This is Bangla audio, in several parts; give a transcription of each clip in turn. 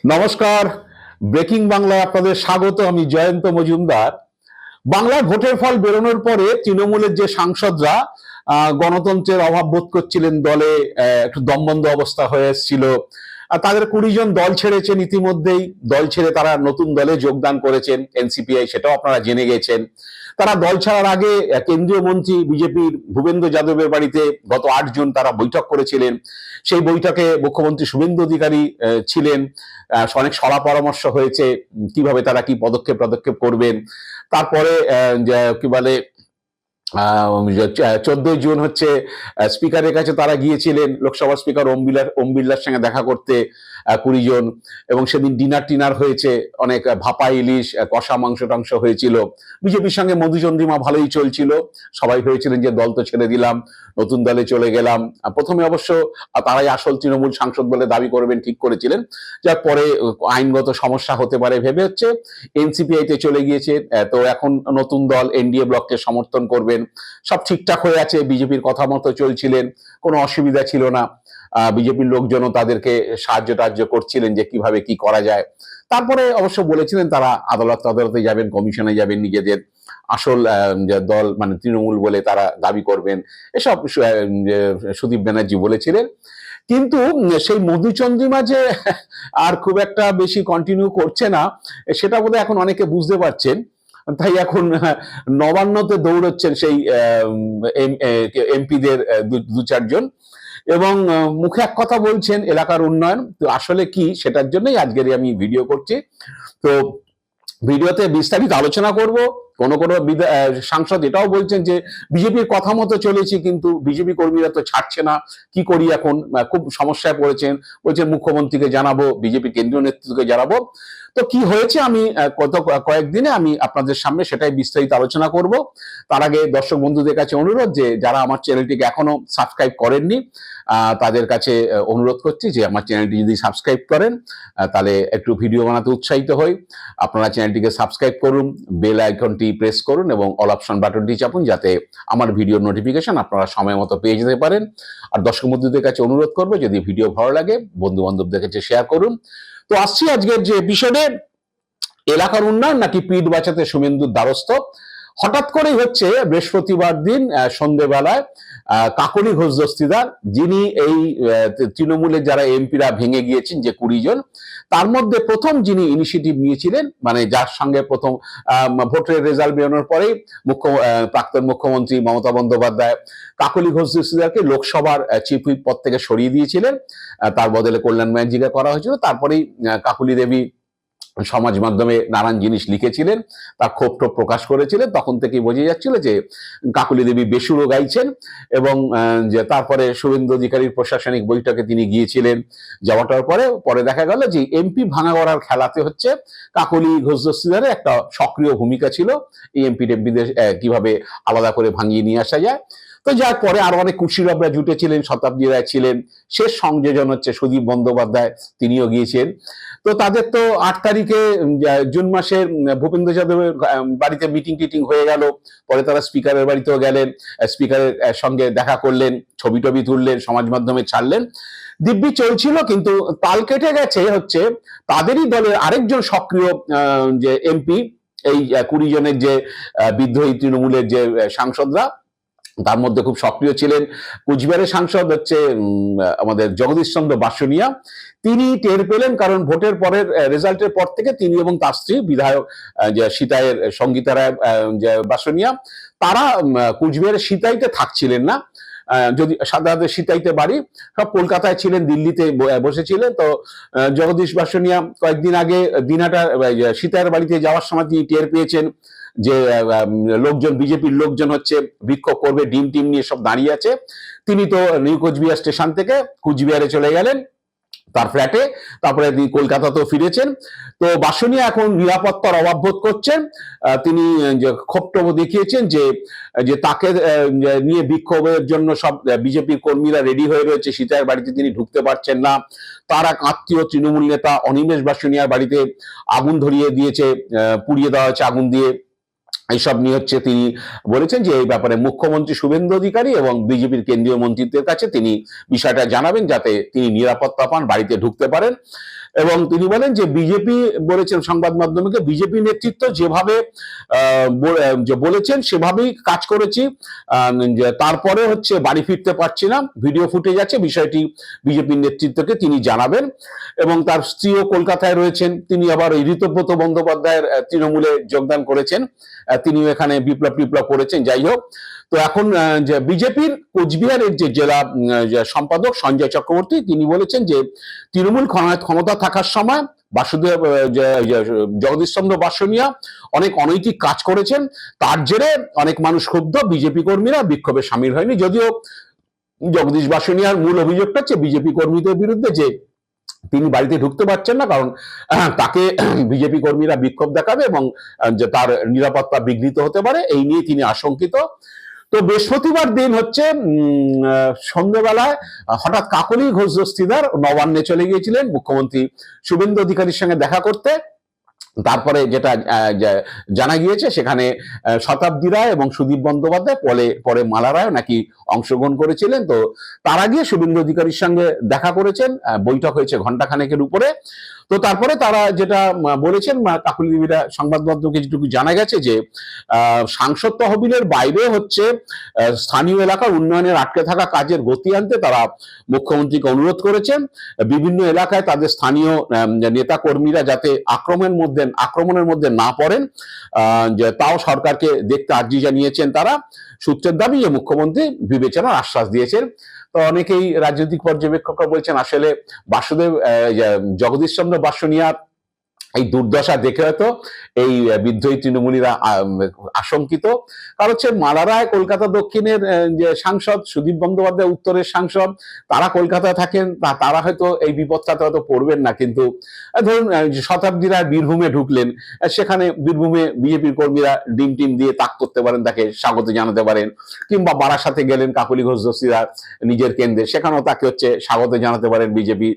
নমস্কার, ব্রেকিং বাংলায় আপনাদের স্বাগত। আমি জয়ন্ত মজুমদার। বাংলায় ভোটের ফল বেরোনোর পরে তৃণমূলের যে সাংসদরা গণতন্ত্রের অভাব বোধ করছিলেন, দলে একটু দমবন্ধ অবস্থা হয়ে এসেছিল। তাদের 20 জন দল ছেড়েছেন ইতিমধ্যেই। দল ছেড়ে তারা নতুন দলে যোগদান করেছেন, এনসিপিআই, সেটাও আপনারা জেনে গেছেন। তারা দল ছাড়ার আগে কেন্দ্রীয় মন্ত্রী বিজেপির ভূপেন্দ্র যাদবের বাড়িতে গত 8 জুন তারা বৈঠক করেছিলেন। সেই বৈঠকে মুখ্যমন্ত্রী শুভেন্দু অধিকারী ছিলেন। অনেক সলা পরামর্শ হয়েছে কিভাবে তারা কি পদক্ষেপ করবেন। তারপরে কি বলে 14 জুন হচ্ছে স্পিকারের কাছে তারা গিয়েছিলেন, লোকসভার স্পিকার ওম বিড়লার সঙ্গে দেখা করতে 20 জন। এবং সেদিন ডিনার হয়েছে, অনেক ভাপা ইলিশ, কষা মাংস টাংস হয়েছিল। বিজেপির সঙ্গে মধুচন্দ্রিমা ভালোই চলছিল। সবাই ভেবেছিলেন যে দল তো ছেড়ে দিলাম, নতুন দলে চলে গেলাম। প্রথমে অবশ্য তারাই আসল তৃণমূল সাংসদ বলে দাবি করবেন ঠিক করেছিলেন, যার পরে আইনগত সমস্যা হতে পারে ভেবে হচ্ছে এনসিপিআই তে চলে গিয়েছে। তো এখন নতুন দল এনডিএ ব্লককে সমর্থন করবেন। সব ঠিকঠাক হয়ে আছে, বিজেপির কথা মতো চলছিলেন, কোনো অসুবিধা ছিল না। বিজেপির লোকজনও তাদেরকে সাহায্য করছিলেন যে কিভাবে কি করা যায়। তারপরে অবশ্য বলেছিলেন তারা আদালতে যাবেন, কমিশনে যাবেন, নিজেদের আসল দল মানে তৃণমূল বলে তারা দাবি করবেন। এসব সুদীপ ব্যানার্জি বলেছিলেন। কিন্তু সেই মধুচন্দ্রিমা যে আর খুব একটা বেশি কন্টিনিউ করছে না, সেটা বোধহয় এখন অনেকে বুঝতে পারছেন। তাই এখন নবান্নতে দৌড়চ্ছেন সেই এমপিদের দু চারজন, এবং মুখে এক কথা বলছেন এলাকার উন্নয়ন। তো আসলে কি, সেটার জন্যই আজকের আমি ভিডিও করছি। তো ভিডিওতে বিস্তারিত আলোচনা করব। কোনো সাংসদ এটাও বলছেন যে বিজেপির কথা মতো চলেছি, কিন্তু বিজেপি কর্মীরা তো ছাড়ছে না, কি করি এখন, খুব সমস্যায় পড়েছেন। বলছেন মুখ্যমন্ত্রীকে জানাবো, বিজেপি কেন্দ্রীয় নেতৃত্বকে জানাবো। তো কি হয়েছে আমি কয়েকদিনে আমি আপনাদের সামনে সেটাই বিস্তারিত আলোচনা করব। তার আগে দর্শক বন্ধুদের কাছে অনুরোধ, যে যারা আমার চ্যানেলটিকে এখনো সাবস্ক্রাইব করেননি তাদের কাছে অনুরোধ করছি যে আমার চ্যানেলটি যদি সাবস্ক্রাইব করেন তাহলে একটু ভিডিও বানাতে উৎসাহিত হই। আপনারা চ্যানেলটিকে সাবস্ক্রাইব করুন, বেল আইকনটি প্রেস করুন এবং অল অপশন বাটনটি চাপুন, যাতে আমার ভিডিওর নোটিফিকেশন আপনারা সময় মতো পেয়ে যেতে পারেন। আর দর্শক বন্ধুদের কাছে অনুরোধ করবো, যদি ভিডিও ভালো লাগে বন্ধু বান্ধবদের কাছে শেয়ার করুন। তো আসছি আজকের যে এপিসোডে, এলাকার উন্নয়ন নাকি পিঠ বাঁচাতে শুভেন্দুর দ্বারস্থ। হঠাৎ করেই হচ্ছে বৃহস্পতিবার দিন সন্ধ্যেবেলায় কাকলি ঘোষ দস্তিদার, যিনি এই তৃণমূলের যারা এমপিরা ভেঙে গিয়েছেন যে 20 জন, তার মধ্যে প্রথম যিনি ইনিশিয়েটিভ নিয়েছিলেন, মানে যার সঙ্গে প্রথম ভোটের রেজাল্ট বেরোনোর পরেই প্রাক্তন মুখ্যমন্ত্রী মমতা বন্দ্যোপাধ্যায় কাকলি ঘোষ দস্তিদারকে লোকসভার চিফ হুইপ পদ থেকে সরিয়ে দিয়েছিলেন। তার বদলে কল্যাণ ব্যানার্জিকে করা হয়েছিল। তারপরেই কাকলি দেবী সমাজ মাধ্যমে নানান জিনিস লিখেছিলেন, তার ক্ষোভ প্রকাশ করেছিলেন। তখন থেকেই বোঝা যাচ্ছিল যে কাকলি দেবী বেসুরো গাইছেন। এবং যে তারপরে শুভেন্দু অধিকারীর প্রশাসনিক বৈঠকে তিনি গিয়েছিলেন। যাওয়াটার পরে দেখা গেল যে এমপি ভাঙা করার খেলাতে হচ্ছে কাকলি ঘোষ দস্তিদারের একটা সক্রিয় ভূমিকা ছিল। এই টেম্পিদের কিভাবে আলাদা করে ভাঙিয়ে নিয়ে আসা যায়। তো যার পরে আরো অনেক কুশীলবরা জুটেছিলেন, শতাব্দী রায় ছিলেন, শেষ সংযোজন হচ্ছে সুদীপ বন্দ্যোপাধ্যায়, তিনিও গিয়েছেন। তো তাদের তো 8 তারিখে জুন মাসের ভূপেন্দ্র যাদবের বাড়িতে মিটিং হয়ে গেল। পরে তারা স্পিকারের বাড়িতেও গেলেন, স্পিকারের সঙ্গে দেখা করলেন, ছবি তুললেন, সমাজ মাধ্যমে ছাড়লেন, দিব্যি চলছিল। কিন্তু তাল কেটে গেছে হচ্ছে তাদেরই দলের আরেকজন সক্রিয় যে এমপি, এই 20 জনের যে বিদ্রোহী তৃণমূলের যে সাংসদরা, তার মধ্যে খুব সক্রিয় ছিলেন কুচবিহারের সাংসদ হচ্ছে আমাদের জগদীশ চন্দ্র বাসনিয়া। তিনি টের পেলেন, কারণ ভোটের পরের রেজাল্টের পর থেকে তিনি এবং তার স্ত্রী বিধায়ক যে সীতায়ের সঙ্গীতা রায় বাসনিয়া, তারা কুচবিহারের সীতাইতে থাকছিলেন না। যদি সাধারণত সীতাইতে বাড়ি, সব কলকাতায় ছিলেন, দিল্লিতে বসেছিলেন। তো জগদীশ বাসনিয়া কয়েকদিন আগে দিনাটা সীতায়ের বাড়িতে যাওয়ার সময় তিনি টের পেয়েছেন যে লোকজন, বিজেপির লোকজন হচ্ছে বিক্ষোভ করবে, ডিম টিম নিয়ে সব দাঁড়িয়ে আছে। তিনি তো নিউ কোচবিহার স্টেশন থেকে কুচবিহারে চলে গেলেন তার ফ্ল্যাটে। তারপরে তিনি কলকাতাতেও ফিরেছেন। তো বাসনিয়া এখন নিরাপত্তার অভাব বোধ করছেন। তিনি ক্ষোভ দেখিয়েছেন যে তাকে নিয়ে বিক্ষোভের জন্য সব বিজেপির কর্মীরা রেডি হয়ে রয়েছে, সীতায়ের বাড়িতে তিনি ঢুকতে পারছেন না। তার এক আত্মীয় তৃণমূল নেতা অনিমেষ বাসনিয়ার বাড়িতে আগুন ধরিয়ে দিয়েছে, পুড়িয়ে দেওয়া হয়েছে আগুন দিয়ে। এইসব নিয়ে হচ্ছে তিনি বলেছেন যে এই ব্যাপারে মুখ্যমন্ত্রী শুভেন্দু অধিকারী এবং বিজেপির কেন্দ্রীয় মন্ত্রীদের কাছে তিনি বিষয়টা জানাবেন, যাতে তিনি নিরাপত্তা পান, বাড়িতে ঢুকতে পারেন। এবং তিনি বলেন যে বিজেপি বলেছেন সংবাদ মাধ্যমকে, বিজেপি নেতৃত্ব যেভাবে বলেছেন সেভাবেই কাজ করেছি, তারপরে হচ্ছে বাড়ি ফিরতে পারছি না, ভিডিও ফুটেজ আছে, বিষয়টি বিজেপির নেতৃত্বকে তিনি জানাবেন। এবং তার স্ত্রীও কলকাতায় রয়েছেন, তিনি আবার ঋতব্রত বন্দ্যোপাধ্যায়ের তৃণমূলে যোগদান করেছেন, তিনিও এখানে বিপ্লব টিপ্লব করেছেন। যাই হোক, তো এখন যে বিজেপির কোচবিহারের যে জেলা সম্পাদক সঞ্জয় চক্রবর্তী তিনি বলেছেন যে তৃণমূল ক্ষমতা থাকার সময় বাসুদেব জগদীশ চন্দ্র বাসুনিয়া অনেক অনৈতিক কাজ করেছেন, তার জেরে অনেক মানুষ ক্ষুব্ধ, বিজেপি কর্মীরা বিক্ষোভে সামিল হয়নি। যদিও জগদীশ বাসুনিয়ার মূল অভিযোগটা হচ্ছে বিজেপি কর্মীদের বিরুদ্ধে যে তিনি বাড়িতে ঢুকতে পারছেন না, কারণ তাকে বিজেপি কর্মীরা বিক্ষোভ দেখাবে এবং তার নিরাপত্তা বিঘ্নিত হতে পারে, এই নিয়ে তিনি আশঙ্কিত। তো বৃহস্পতিবার দিন হচ্ছে সন্ধ্যেবেলায় হঠাৎ কাকলি ঘোষ দস্তিদার নবান্নে চলে গিয়েছিলেন মুখ্যমন্ত্রী শুভেন্দু অধিকারীর সঙ্গে দেখা করতে। তারপরে যেটা জানা গিয়েছে সেখানে শতাব্দী রায় এবং সুদীপ বন্দ্যোপাধ্যায় পরে মালা রায় নাকি অংশগ্রহণ করেছিলেন। তো তার আগে শুভেন্দু অধিকারীর সঙ্গে দেখা করেছেন, বৈঠক হয়েছে ঘণ্টাখানেকের উপরে। তো তারপরে তারা যেটা বলেছেন, কাকুলি দেবীরা সংবাদ মাধ্যমকে যেটুকু জানা গেছে যে সাংসদ তহবিলের বাইরে হচ্ছে স্থানীয় এলাকার উন্নয়নের আটকে থাকা কাজের গতি আনতে তারা মুখ্যমন্ত্রীকে অনুরোধ করেছেন। বিভিন্ন এলাকায় তাদের স্থানীয় নেতা কর্মীরা যাতে আক্রমণের মধ্যে না পড়েন, তাও সরকারকে দেখতে আর্জি জানিয়েছেন তারা। সূত্রের দাবি যে মুখ্যমন্ত্রী বিবেচনার আশ্বাস দিয়েছেন। তো অনেকেই রাজনৈতিক পর্যবেক্ষকরা বলছেন আসলে জগদীশ চন্দ্র বাসুনিয়ার এই দুর্দশা দেখে হয়তো এই বিদ্রোহী তৃণমূলীরা আশঙ্কিত। কারণ হচ্ছে মালা রায় কলকাতা দক্ষিণের যে সাংসদ, সুদীপ বন্দ্যোপাধ্যায় উত্তরের সাংসদ, তারা কলকাতায় থাকেন, তারা হয়তো এই বিপদটাতে হয়তো পড়বেন না। কিন্তু ধরুন শতাব্দী রায় বীরভূমে ঢুকলেন, সেখানে বীরভূমে বিজেপির কর্মীরা ডিম টিম দিয়ে তাক করতে পারেন, তাকে স্বাগত জানাতে পারেন। কিংবা বারাসাতে গেলেন কাকলি ঘোষ দস্তিরা নিজের কেন্দ্রে, সেখানেও তাকে হচ্ছে স্বাগত জানাতে পারেন বিজেপি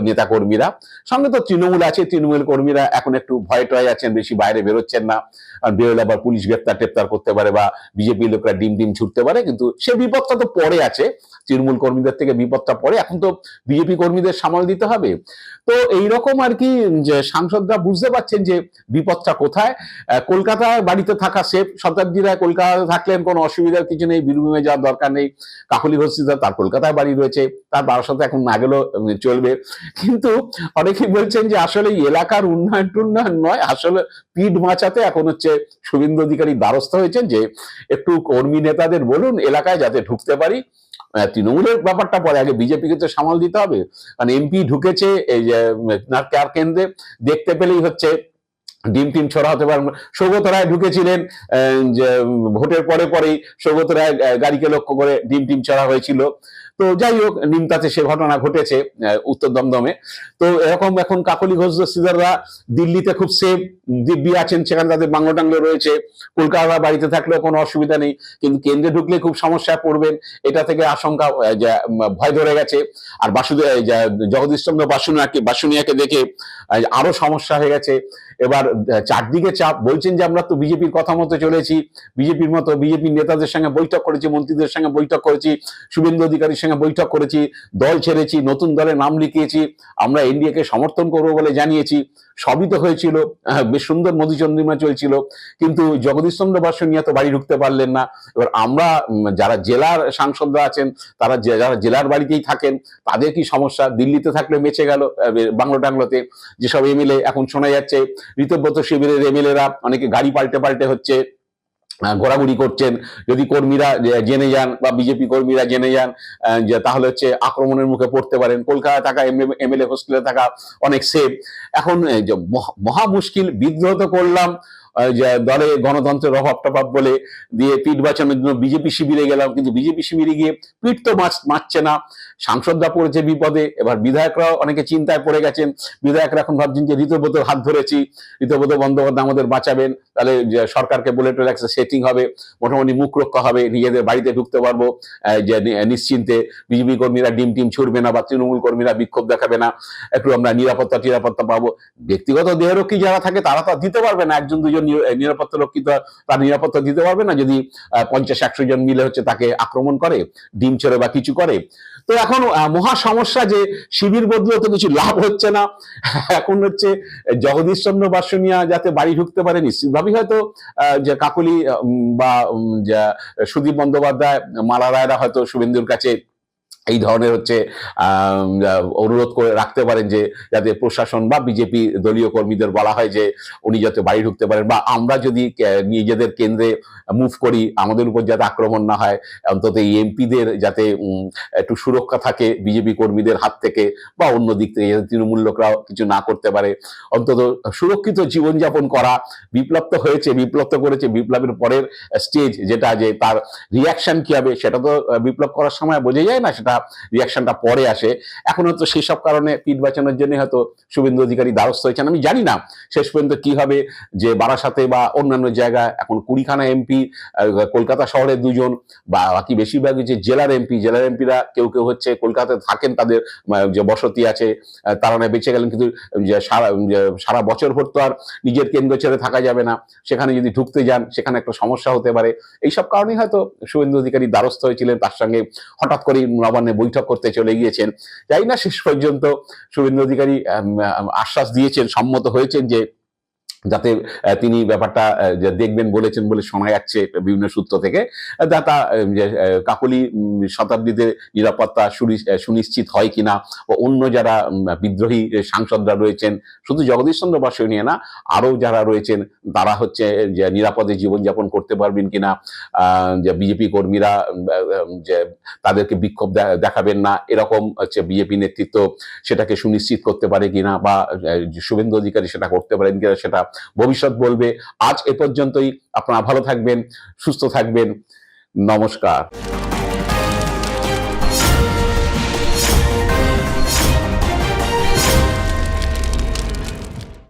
নেতা কর্মীরা। সঙ্গে তো তৃণমূল আছে, তৃণমূল কর্মীরা এখন একটু ভয় টয় আছেন, বেশি বাইরে বেরোচ্ছেন না, আর বেরোলে আবার পুলিশ গ্রেপ্তার টেপ্তার করতে পারে বা বিজেপি লোকরা ডিম ছুটতে পারে। কিন্তু সে বিপদটা তো পরে আছে, তৃণমূল কর্মীদের থেকে বিপদটা পরে, এখন তো বিজেপি কর্মীদের সামাল দিতে হবে। তো এইরকম আর কি, যে সাংসদরা বুঝতে পারছেন যে বিপদটা কোথায়। কলকাতায় বাড়িতে থাকা সেফ, শতাব্দী রায় কলকাতায় থাকলেন, কোনো অসুবিধার কিছু নেই, বীরভূমে যাওয়ার দরকার নেই। কাকলি ঘোষ তার কলকাতায় বাড়ি রয়েছে, তার বারাসাতে এখন না গেলেও চলবে। কিন্তু অনেকেই বলছেন যে আসলে এলাকার উন্নয়ন টুন্নয়ন নয়, আসলে পিঠ বাঁচাতে এখন হচ্ছে শুভেন্দু অধিকারী দ্বারস্থ হয়েছেন যে একটু কর্মী নেতাদের বলুন এলাকায় যাতে ঢুকতে পারি। তৃণমূলের ব্যাপারটা পরে, আগে বিজেপিকে তো সামাল দিতে হবে। কারণ এমপি ঢুকেছে এই যে কেয়ার কেন্দ্রে, দেখতে পেলেই হচ্ছে ডিম টিম ছড়া হতে পারে। সৌগত রায় ঢুকেছিলেন, যে ভোটের পরেই সৌগত রায় গাড়িকে লক্ষ্য করে ডিম টিম ছড়া হয়েছিল। তো যাই হোক, নিমতাতে সে ঘটনা ঘটেছে উত্তর দমদমে। তো এরকম এখন কাকলি ঘোষ দস্তিদাররা দিল্লিতে খুব সেফ, দিব্যি আছেন, সেখানে তাদের বাংলো টাংলো রয়েছে, কলকাতা বাড়িতে থাকলেও কোনো অসুবিধা নেই। কিন্তু কেন্দ্রে ঢুকলে খুব সমস্যায় পড়বেন, এটা থেকে আশঙ্কা, ভয় ধরে গেছে। আর জগদীশ চন্দ্র বাসুনিয়াকে দেখে আরো সমস্যা হয়ে গেছে। এবার চারদিকে চাপ, বলছেন যে আমরা তো বিজেপির কথা মতো চলেছি, বিজেপির নেতাদের সঙ্গে বৈঠক করেছি, মন্ত্রীদের সঙ্গে বৈঠক করেছি, শুভেন্দু অধিকারীর সঙ্গে বৈঠক করেছি, দল ছেড়েছি, নতুন দলে নাম লিখিয়েছি, আমরা এনডিএ কে সমর্থন করবো বলে জানিয়েছি, সবই তো হয়েছিল, বেশ সুন্দর মধুচন্দ্রিমা চলছিল। কিন্তু জগদীশ চন্দ্র বাসুনিয়া তো বাড়ি ঢুকতে পারলেন না। এবার আমরা যারা জেলার সাংসদরা আছেন, যারা জেলার বাড়িতেই থাকেন, তাদের কি সমস্যা? দিল্লিতে থাকলে বেঁচে গেল বাংলো টাংলোতে। যেসব এমএলএ এখন শোনা যাচ্ছে, ঋতব্রত শিবিরের এমএলএরা অনেকে গাড়ি পাল্টে হচ্ছে ঘোরাঘুরি করছেন, যদি কর্মীরা জেনে যান বা বিজেপি কর্মীরা জেনে যান তাহলে হচ্ছে আক্রমণের মুখে পড়তে পারেন। কলকাতায় থাকা এমএলএ হোস্টেলে থাকা অনেক সেফ। এখন মহা মুশকিল, বিদ্রোহ তো করলাম দলে গণতন্ত্রের অভাব টভাব বলে, দিয়ে পিঠ বাঁচানোর জন্য বিজেপি শিবিরে গেলাম, কিন্তু বিজেপি শিবিরে গিয়ে পিঠ তো মারছে না, সাংসদরা পড়েছে বিপদে। এবার বিধায়করাও অনেকে চিন্তায় পড়ে গেছেন, বিধায়করা এখন ভাবছেন যে ঋতব্রতর হাত ধরেছি, ঋতব্রত বন্দ্যোপাধ্যায় আমাদের বাঁচাবেন, তাহলে সরকারকে বলে টোলে একটা সেটিং হবে, মোটামুটি মুখ রক্ষা হবে, নিজেদের বাড়িতে ঢুকতে পারবো যে নিশ্চিন্তে, বিজেপি কর্মীরা ডিম টিম ছুড়বে না বা তৃণমূল কর্মীরা বিক্ষোভ দেখাবে না, একটু আমরা নিরাপত্তা পাবো। ব্যক্তিগত দেহরক্ষী যারা থাকে তারা তো দিতে পারবে না, একজন দুজন নিরাপত্তা রক্ষী তো তার নিরাপত্তা দিতে পারবে না যদি 50-100 জন মিলে হচ্ছে তাকে আক্রমণ করে, ডিম ছড়ে বা কিছু করে। তো এখন মহা সমস্যা যে শিবির বদলেও তো কিছু লাভ হচ্ছে না। এখন হচ্ছে জগদীশ চন্দ্র বাসুনিয়া যাতে বাড়ি ঢুকতে পারে, নিশ্চিতভাবেই হয়তো যে কাকলি বা সুদীপ বন্দ্যোপাধ্যায়, মালা রায়রা হয়তো শুভেন্দুর কাছে এই ধরনের হচ্ছে অনুরোধ করে রাখতে পারেন যে যাতে প্রশাসন বা বিজেপি দলীয় কর্মীদের বলা হয় যে উনি যাতে বাড়ি ঢুকতে পারেন, বা আমরা যদি নিজেদের কেন্দ্রে মুভ করি আমাদের উপর যাতে আক্রমণ না হয়, অন্তত এই এমপিদের যাতে একটু সুরক্ষা থাকে বিজেপি কর্মীদের হাত থেকে, বা অন্য দিক থেকে যাতে তৃণমূল লোকরাও কিছু না করতে পারে, অন্তত সুরক্ষিত জীবনযাপন করা। বিপ্লব তো হয়েছে, বিপ্লব তো করেছে, বিপ্লবের পরের স্টেজ যেটা যে তার রিয়াকশন কি হবে সেটা তো বিপ্লব করার সময় বোঝা যায় না, সেটা রিয়াকশনটা পরে আসে। এখন হয়তো সেসব কারণে পিঠ বাঁচানোর জন্য হয়তো শুভেন্দু অধিকারী দ্বারস্থ হয়েছেন। আমি জানি না শেষ পর্যন্ত কি হবে, যে বারাসাতে বা অন্যান্য জায়গায় এখন 20খানা এমপি, কলকাতা শহরে 2জন, বা বাকি বেশিরভাগ যে জেলার এমপিরা কেউ কেউ হচ্ছে কলকাতায় থাকেন, তাদের যে বসতি আছে, তারা না বেঁচে গেলেন, কিন্তু সারা বছর ভর তো আর নিজের কেন্দ্র ছেড়ে থাকা যাবে না, সেখানে যদি ঢুকতে যান সেখানে একটা সমস্যা হতে পারে। এইসব কারণেই হয়তো শুভেন্দু অধিকারী দ্বারস্থ হয়েছিলেন, তার সঙ্গে হঠাৎ করেই নবান্নে বৈঠক করতে চলে গিয়েছেন। যাই না, শেষ পর্যন্ত শুভেন্দু অধিকারী আশ্বাস দিয়েছেন, সম্মত হয়েছেন যে যাতে তিনি ব্যাপারটা দেখবেন বলেছেন বলে শোনা যাচ্ছে বিভিন্ন সূত্র থেকে, যাতে কাকলি শতাব্দীতে নিরাপত্তা সুনিশ্চিত হয় কিনা, বা অন্য যারা বিদ্রোহী সাংসদরা রয়েছেন, শুধু জগদীশ চন্দ্র বসু নিয়ে না, আরো যারা রয়েছেন তারা হচ্ছে যে নিরাপদে জীবনযাপন করতে পারবেন কিনা, যে বিজেপি কর্মীরা যে তাদেরকে বিক্ষোভ দেখাবেন না, এরকম হচ্ছে বিজেপি নেতৃত্ব সেটাকে সুনিশ্চিত করতে পারে কিনা, বা শুভেন্দু অধিকারী সেটা করতে পারেন কিনা, সেটা ভবিষ্যৎ বলবে। আজ এ পর্যন্তই। আপনারা ভালো থাকবেন, সুস্থ থাকবেন। নমস্কার।